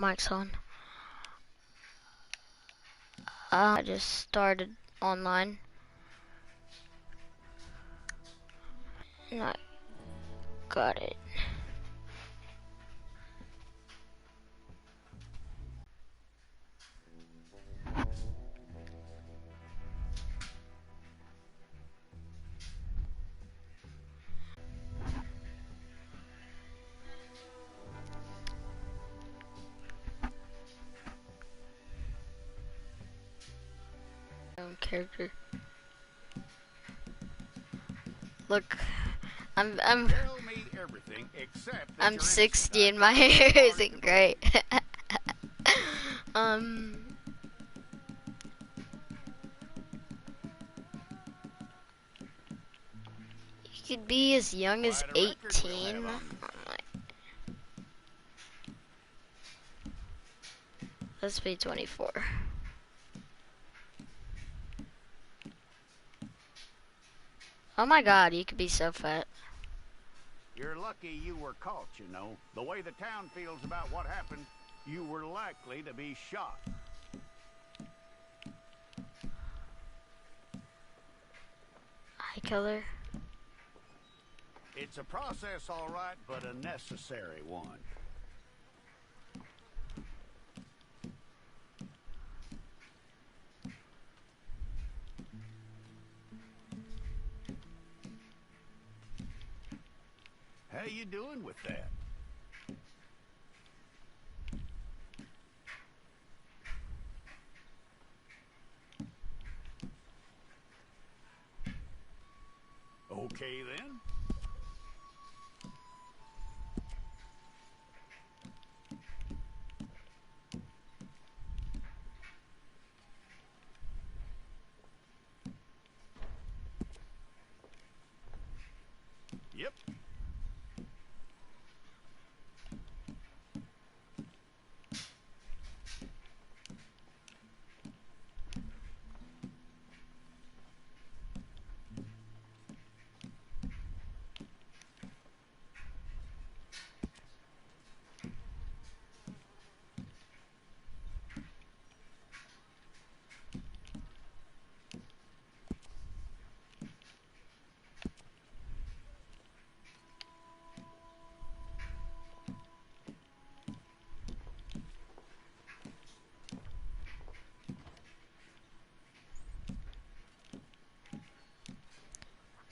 Mic's on. I just started online. And I got it. Own character. Look, I'm Tell me everything except that I'm you're 60 innocent. and my hair isn't great. um, you could be as young as Quite a record we'll 18. have on you. Let's be 24. Oh my god, you could be so fat. You're lucky you were caught, you know. The way the town feels about what happened, you were likely to be shot. Eye color. It's a process, all right, but a necessary one. How you doing with that? Okay, then. Yep.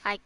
I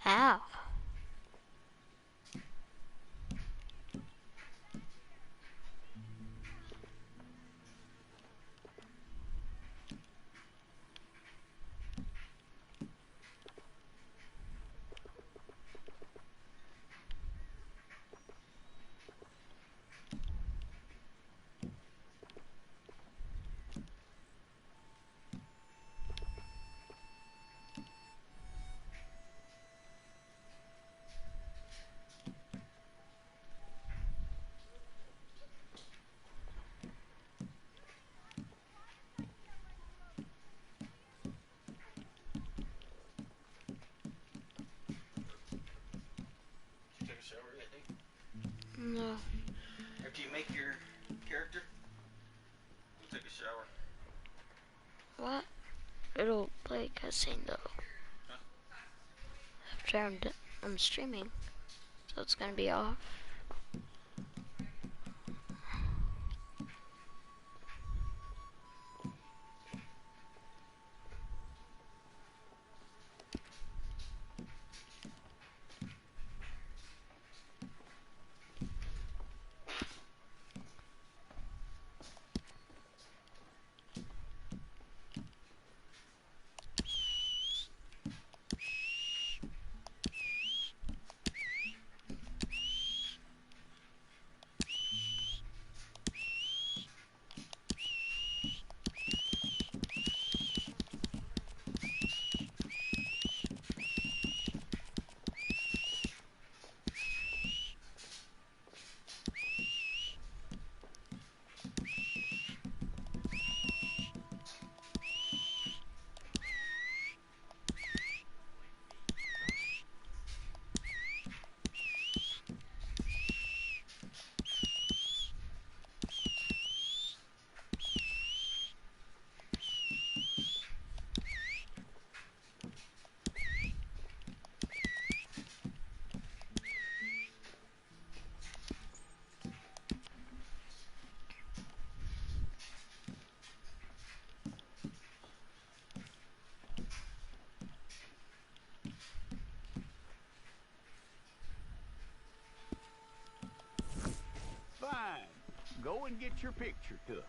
ow. No. After you make your character, go take a shower. What? It'll play cutscene though. Huh? After I'm streaming. So it's gonna be off. Fine. Go and get your picture took.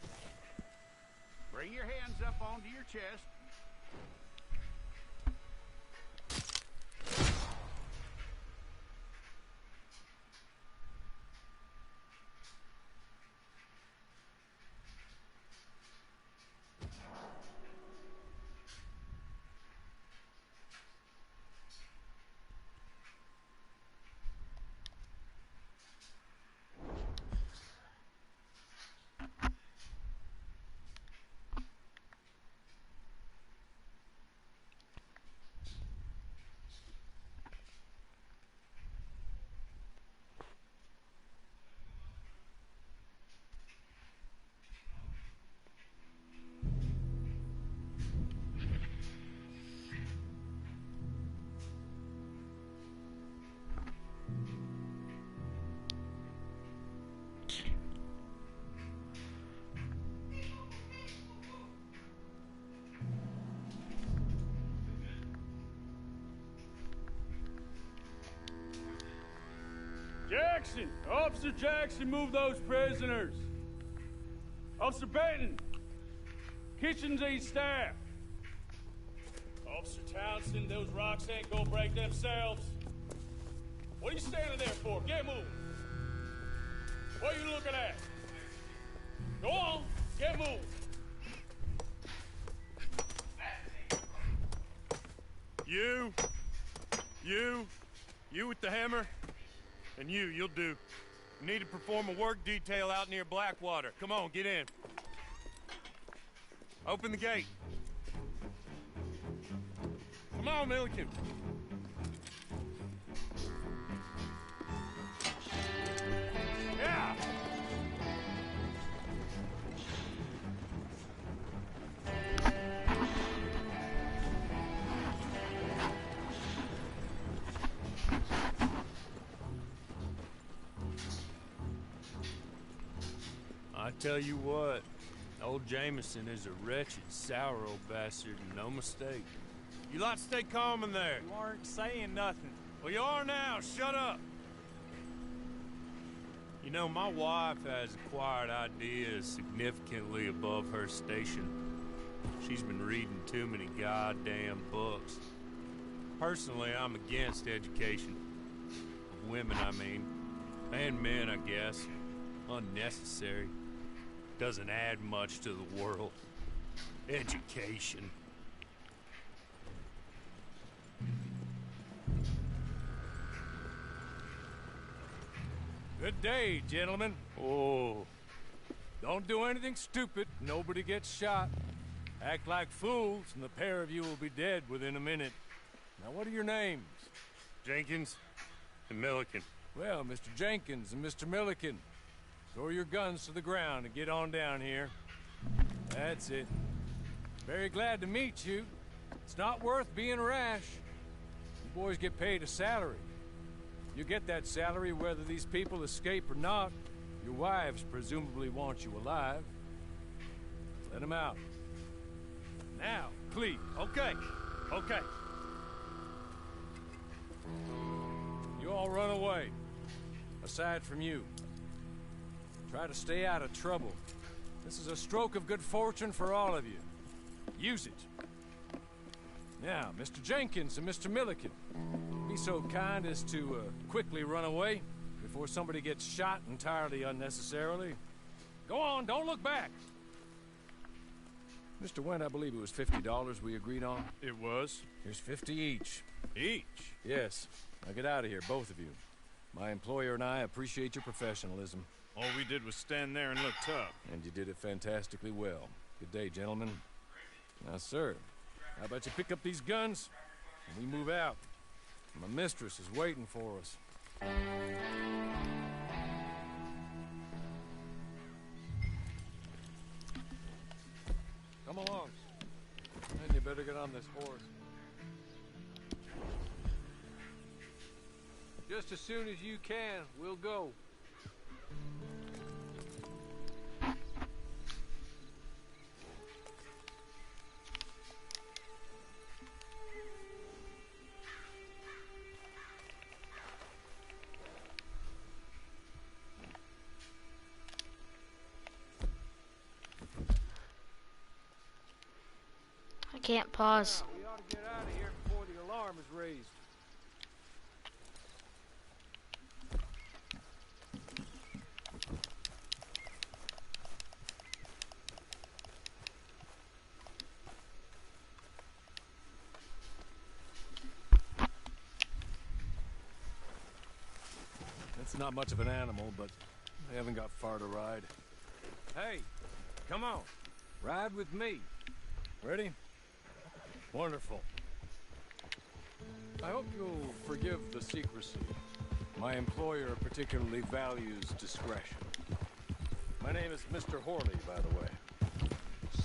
Bring your hands up onto your chest. Jackson! Officer Jackson, move those prisoners! Officer Benton! Kitchens ain't staffed! Officer Townsend, those rocks ain't gonna break themselves. What are you standing there for? Get moving! What are you looking at? Go on, get moving! You with the hammer? And you'll do. You need to perform a work detail out near Blackwater. Come on, get in. Open the gate. Come on, Milliken. Yeah! I tell you what, old Jameson is a wretched, sour old bastard, and no mistake. You lot stay calm in there. You aren't saying nothing. Well, you are now. Shut up. You know, my wife has acquired ideas significantly above her station. She's been reading too many goddamn books. Personally, I'm against education. Of women, I mean. And men, I guess. Unnecessary. Doesn't add much to the world. Education. Good day, gentlemen. Oh, Don't do anything stupid. Nobody gets shot. Act like fools, and the pair of you will be dead within a minute. Now, what are your names? Jenkins and Milliken. Well, Mr. Jenkins and Mr. Milliken, throw your guns to the ground and get on down here. That's it. Very glad to meet you. It's not worth being rash. You boys get paid a salary. You get that salary whether these people escape or not. Your wives presumably want you alive. Let them out. Now, please. Okay. Okay. You all run away. Aside from you. Try to stay out of trouble. This is a stroke of good fortune for all of you. Use it. Now, Mr. Jenkins and Mr. Milliken, be so kind as to quickly run away before somebody gets shot entirely unnecessarily. Go on, don't look back. Mr. Wendt, I believe it was $50 we agreed on. It was. Here's 50 each. Each? Yes. Now get out of here, both of you. My employer and I appreciate your professionalism. All we did was stand there and look tough. And you did it fantastically well. Good day, gentlemen. Now, sir, how about you pick up these guns and we move out? My mistress is waiting for us. Come along. And you better get on this horse. Just as soon as you can, we'll go. I can't pause. We ought to get out of here before the alarm is raised. It's not much of an animal, but they haven't got far to ride. Hey, come on. Ride with me. Ready? Wonderful. I hope you'll forgive the secrecy. My employer particularly values discretion. My name is Mr. Horley, by the way.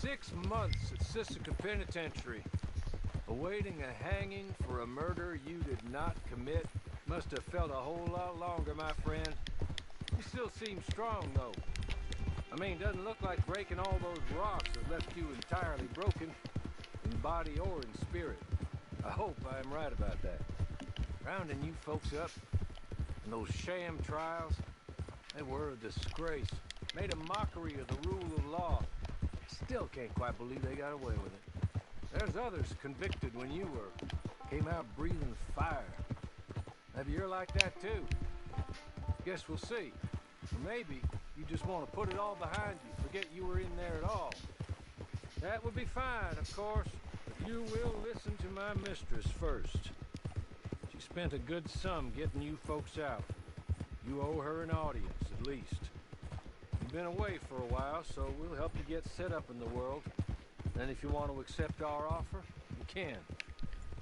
6 months at Sisika Penitentiary, awaiting a hanging for a murder you did not commit. Must have felt a whole lot longer, my friend. You still seem strong, though. I mean, doesn't look like breaking all those rocks that left you entirely broken, in body or in spirit. I hope I am right about that. Rounding you folks up, and those sham trials, they were a disgrace. Made a mockery of the rule of law. Still can't quite believe they got away with it. There's others convicted when you were. Came out breathing fire. Maybe you're like that too. Guess we'll see. Or maybe you just want to put it all behind you, forget you were in there at all. That would be fine, of course, but you will listen to my mistress first. She spent a good sum getting you folks out. You owe her an audience, at least. You've been away for a while, so we'll help you get set up in the world. Then if you want to accept our offer, you can.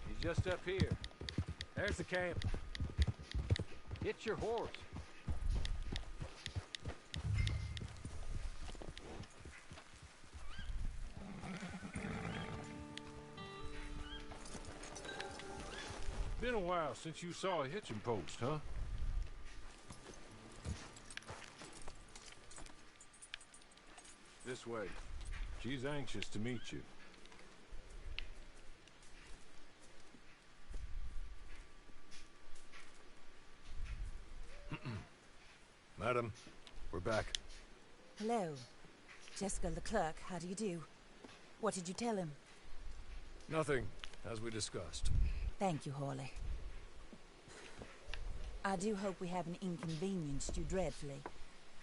She's just up here. There's the camp. Get your horse. Been a while since you saw a hitching post, huh? This way. She's anxious to meet you. Madam, we're back. Hello. Jessica Leclerc, how do you do? What did you tell him? Nothing, as we discussed. Thank you, Horley. I do hope we haven't inconvenienced you dreadfully.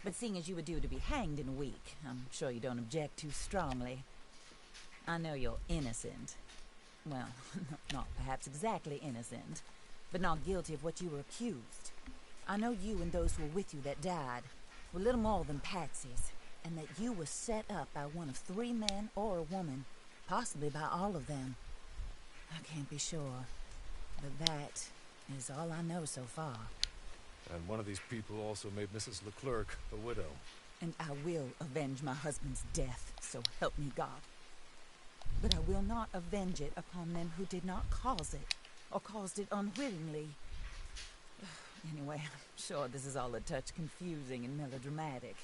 But seeing as you were due to be hanged in a week, I'm sure you don't object too strongly. I know you're innocent. Well, not perhaps exactly innocent, but not guilty of what you were accused. I know you and those who were with you that died were little more than patsies, and that you were set up by one of 3 men or a woman, possibly by all of them. I can't be sure, but that is all I know so far. And one of these people also made Mrs. Leclerc a widow. And I will avenge my husband's death, so help me God. But I will not avenge it upon them who did not cause it, or caused it unwittingly. Anyway, I'm sure this is all a touch confusing and melodramatic.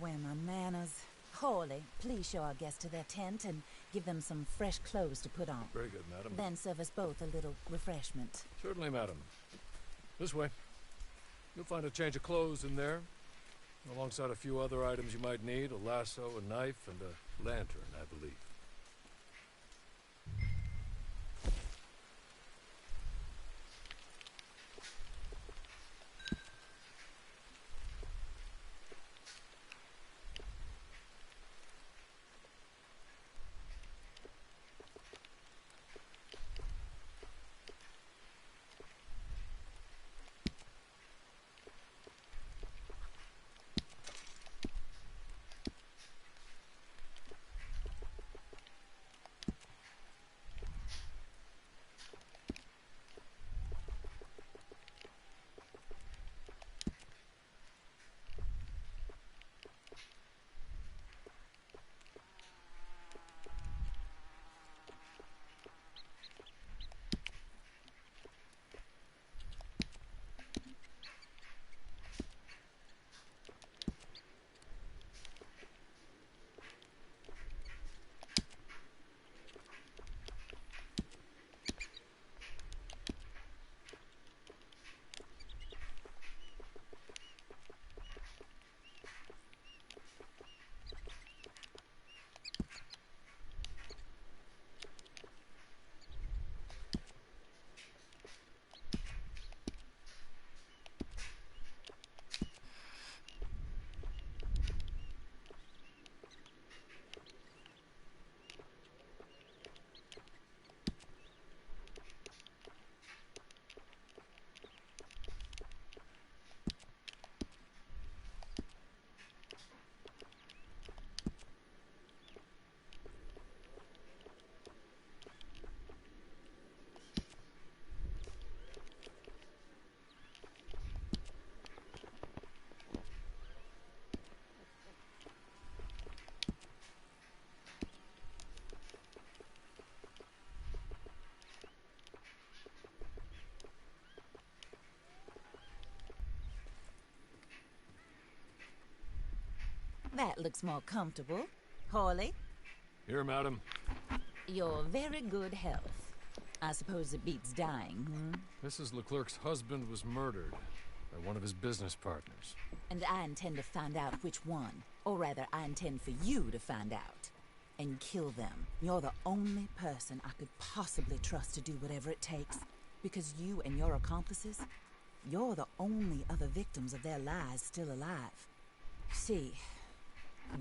Where are my manners? Hawley, please show our guests to their tent and give them some fresh clothes to put on. Very good, madam. Then serve us both a little refreshment. Certainly, madam. This way. You'll find a change of clothes in there, alongside a few other items you might need, a lasso, a knife, and a lantern, I believe. That looks more comfortable. Hawley, Here, madam. your very good health. I suppose it beats dying, Mrs. Leclerc's husband was murdered by one of his business partners. And I intend to find out which one. Or rather, I intend for you to find out. And kill them. You're the only person I could possibly trust to do whatever it takes. Because you and your accomplices, you're the only other victims of their lies still alive. See,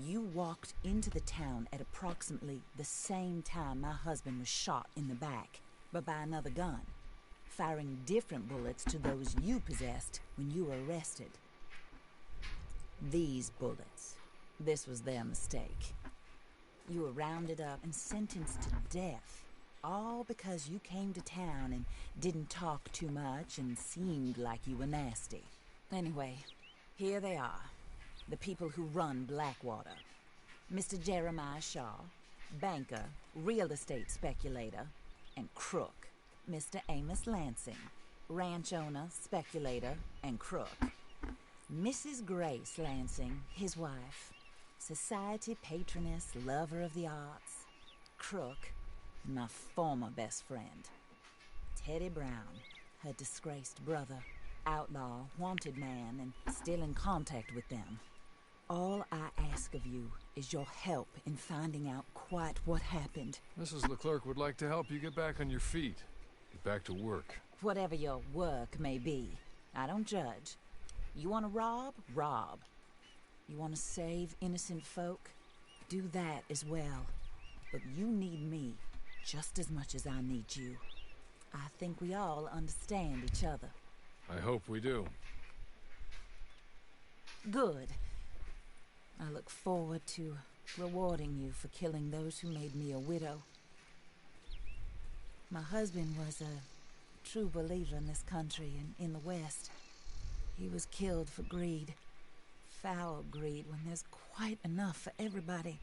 you walked into the town at approximately the same time my husband was shot in the back, but by another gun, firing different bullets to those you possessed when you were arrested. These bullets, this was their mistake. You were rounded up and sentenced to death, all because you came to town and didn't talk too much and seemed like you were nasty. Anyway, here they are. The people who run Blackwater. Mr. Jeremiah Shaw, banker, real estate speculator, and crook. Mr. Amos Lansing, ranch owner, speculator, and crook. Mrs. Grace Lansing, his wife, society patroness, lover of the arts, crook, and my former best friend. Teddy Brown, her disgraced brother, outlaw, wanted man, and still in contact with them. All I ask of you is your help in finding out quite what happened. Mrs. Leclerc would like to help you get back on your feet. Get back to work. Whatever your work may be, I don't judge. You want to rob? Rob. You want to save innocent folk? Do that as well. But you need me just as much as I need you. I think we all understand each other. I hope we do. Good. I look forward to rewarding you for killing those who made me a widow. My husband was a true believer in this country and in the West. He was killed for greed. Foul greed when there's quite enough for everybody.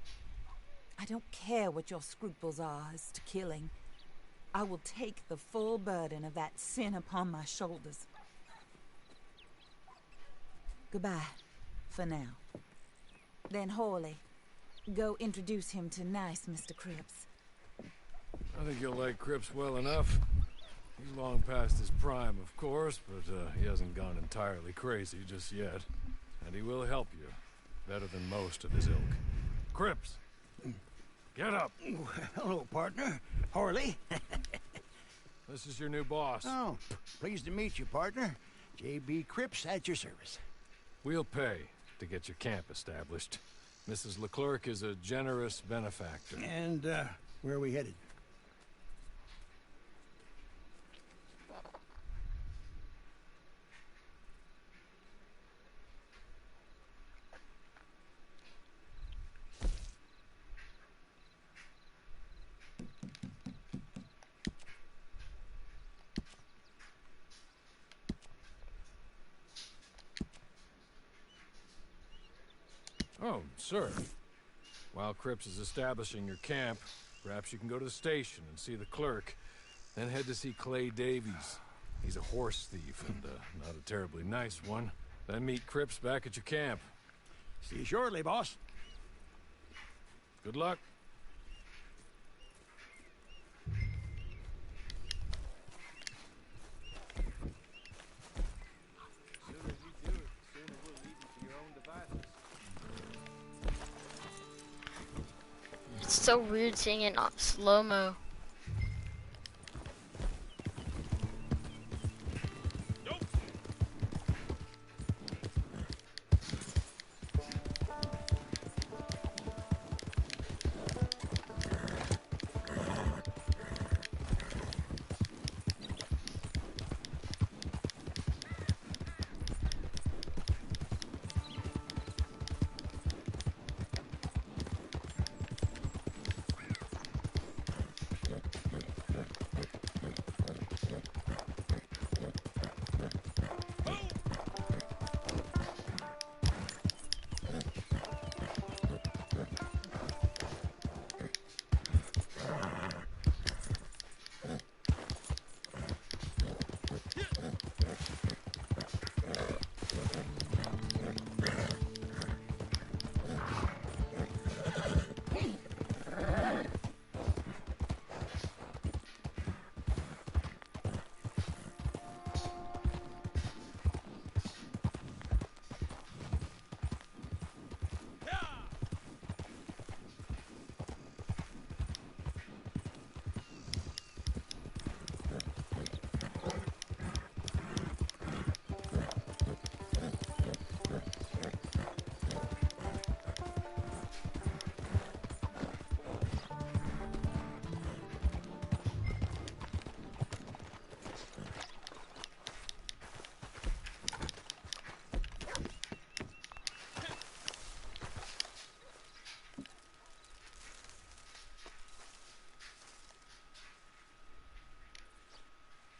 I don't care what your scruples are as to killing. I will take the full burden of that sin upon my shoulders. Goodbye, for now. Then Hawley, go introduce him to nice Mr. Cripps. I think you'll like Cripps well enough. He's long past his prime, of course, but he hasn't gone entirely crazy just yet. And he will help you, better than most of his ilk. Cripps, get up. Hello, partner. Harley. This is your new boss. Oh, pleased to meet you, partner. J.B. Cripps at your service. We'll pay to get your camp established. Mrs. Leclerc is a generous benefactor. And, where are we headed? Oh, sir. While Cripps is establishing your camp, perhaps you can go to the station and see the clerk. Then head to see Clay Davies. He's a horse thief, and not a terribly nice one. Then meet Cripps back at your camp. See you shortly, boss. Good luck. It's so weird seeing it not slow-mo.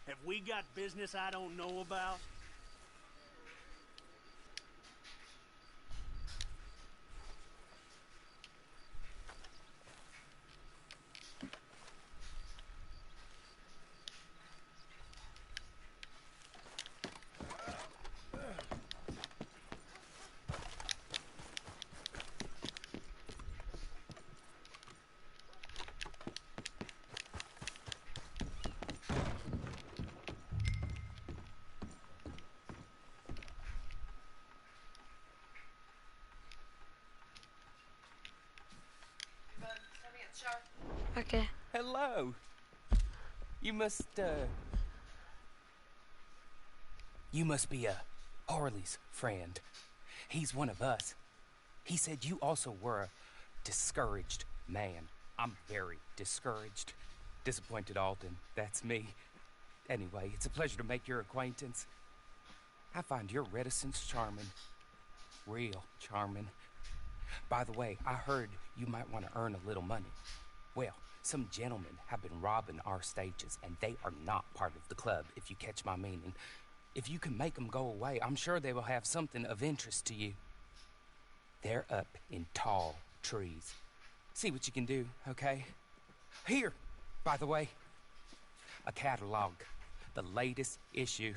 Have we got business I don't know about? Okay. Hello. You must be Harley's friend. He's one of us. He said you also were a discouraged man. I'm very discouraged. Disappointed Alden, that's me. Anyway, it's a pleasure to make your acquaintance. I find your reticence charming. Real charming. By the way, I heard you might want to earn a little money. Well, some gentlemen have been robbing our stages, and they are not part of the club, if you catch my meaning. If you can make them go away, I'm sure they will have something of interest to you. They're up in tall trees. See what you can do, okay? Here, by the way, a catalog. The latest issue.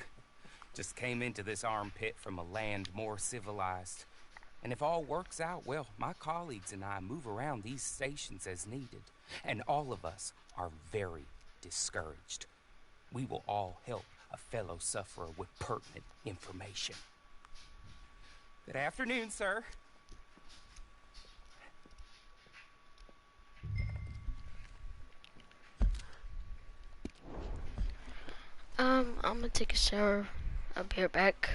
Just came into this armpit from a land more civilized. And if all works out, well, my colleagues and I move around these stations as needed. And all of us are very discouraged. We will all help a fellow sufferer with pertinent information. Good afternoon, sir. I'm gonna take a shower. I'll be right back.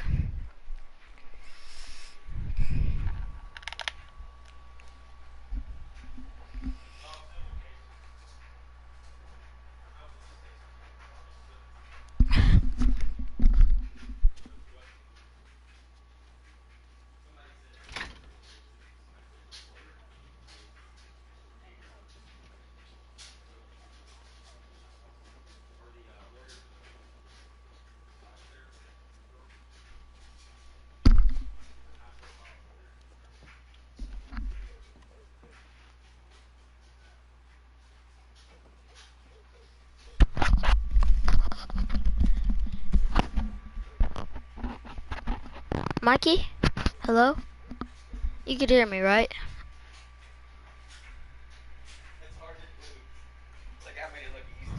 Mikey? Hello? You could hear me, right? It's hard to do. Like I made it look easy.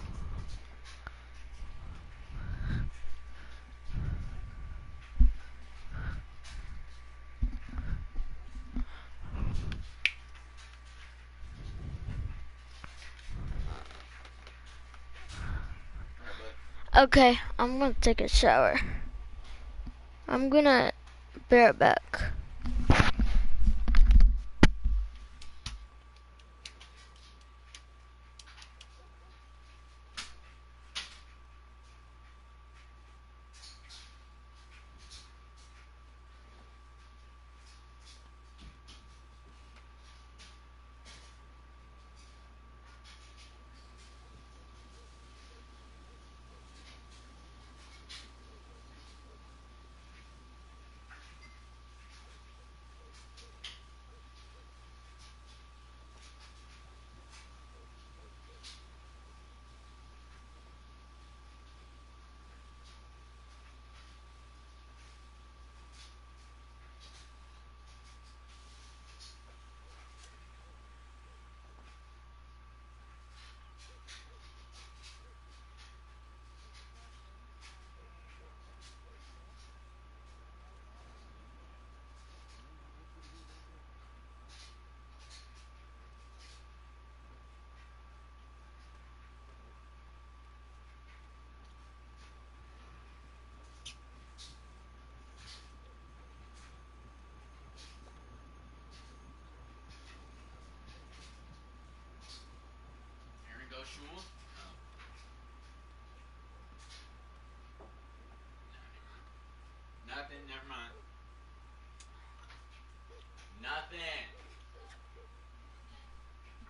Okay, I'm gonna take a shower. I'm gonna be right back. Aaron go Shul? Oh. Nothing, never mind. Nothing.